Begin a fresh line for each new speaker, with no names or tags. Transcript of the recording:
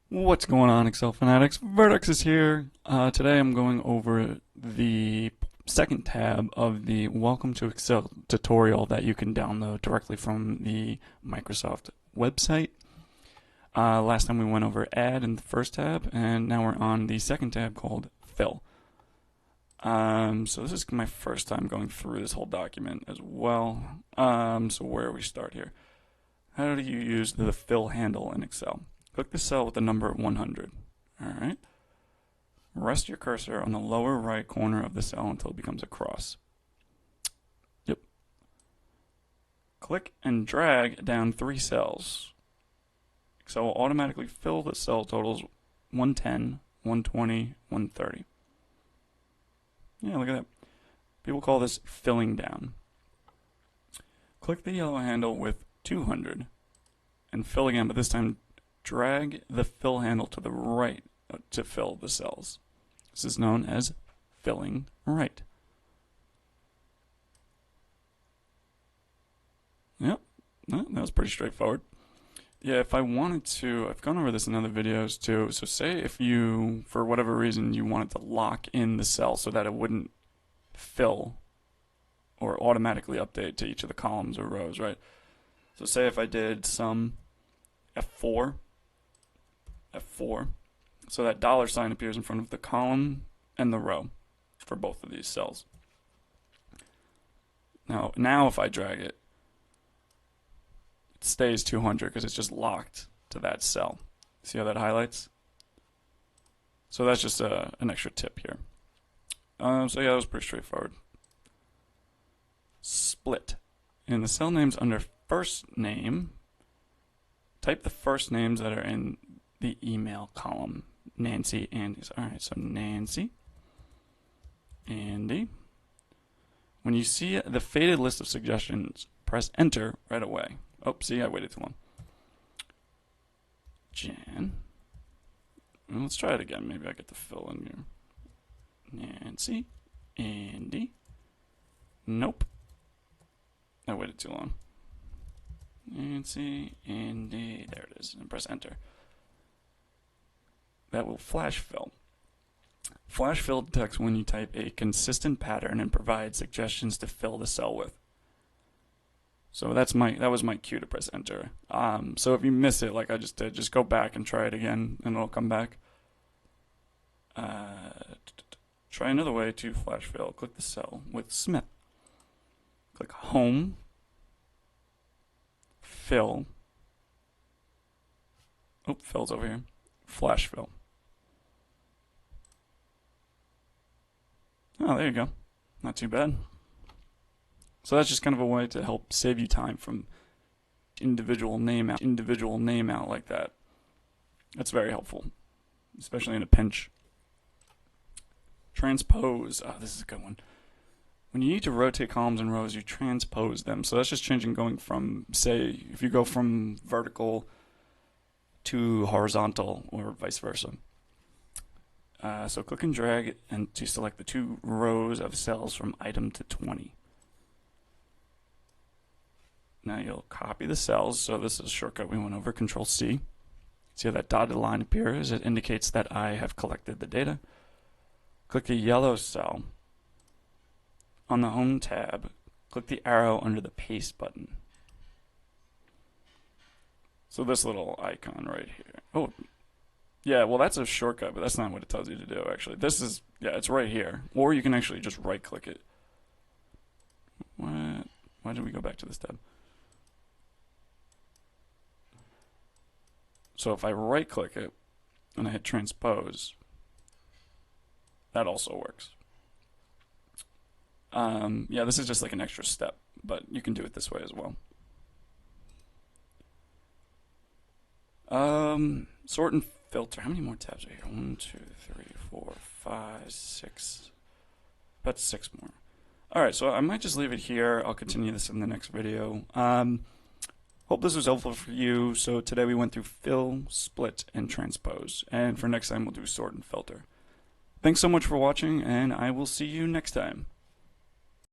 What's going on, Excel fanatics? Verdexes here. Today I'm going over the second tab of the Welcome to Excel tutorial that you can download directly from the Microsoft website. Last time we went over Add in the first tab, and now we're on the second tab called Fill. So this is my first time going through this whole document as well. So where do we start here? How do you use the fill handle in Excel? Click the cell with the number 100. Alright. Rest your cursor on the lower right corner of the cell until it becomes a cross. Yep. Click and drag down 3 cells. Excel will automatically fill the cell totals 110, 120, 130. Yeah, look at that. People call this filling down. Click the yellow handle with 200 and fill again, but this time drag the fill handle to the right to fill the cells. This is known as filling right. Yep, that was pretty straightforward. Yeah, if I wanted to, I've gone over this in other videos too. So say if you, for whatever reason, you wanted to lock in the cell so that it wouldn't fill or automatically update to each of the columns or rows, right? So say if I did some F4, so that dollar sign appears in front of the column and the row for both of these cells. Now if I drag it, it stays 200 because it's just locked to that cell. See how that highlights? So that's just an extra tip here. So yeah, that was pretty straightforward. Split. In the cell names under first name, type the first names that are in the email column. Nancy, Andy. Alright, so Nancy, Andy. When you see the faded list of suggestions, press enter right away. Oh, see, I waited too long. Jan. Well, let's try it again. Maybe I get the fill in here. Nancy, Andy. Nope. I waited too long. Nancy, Andy. There it is. And press enter. That will flash fill. Flash fill detects when you type a consistent pattern and provides suggestions to fill the cell with. So that was my cue to press enter. So if you miss it like I just did, just go back and try it again and it'll come back. Try another way to flash fill. Click the cell with Smith. Click home. Fill. Oh, fill's over here. Flash fill. Oh, there you go. Not too bad. So that's just kind of a way to help save you time from individual name out like that. That's very helpful, especially in a pinch. Transpose. Oh, this is a good one. When you need to rotate columns and rows, you transpose them. So that's just changing, going from, say, if you go from vertical to horizontal or vice versa. So click and drag and to select the 2 rows of cells from item to 20. Now you'll copy the cells. So this is a shortcut we went over, Control C. See how that dotted line appears? It indicates that I have collected the data. Click the yellow cell. On the Home tab, click the arrow under the Paste button. So this little icon right here. Oh, yeah, well that's a shortcut, but that's not what it tells you to do actually. This is, yeah, it's right here. Or you can actually just right click it. What? Why did we go back to this tab? So if I right click it and I hit transpose, that also works. Yeah, this is just like an extra step, but you can do it this way as well. Sort and filter. How many more tabs are here? 1, 2, 3, 4, 5, 6. About 6 more. Alright, so I might just leave it here. I'll continue this in the next video. Hope this was helpful for you. So today we went through fill, split, and transpose. And for next time we'll do sort and filter. Thanks so much for watching, and I will see you next time.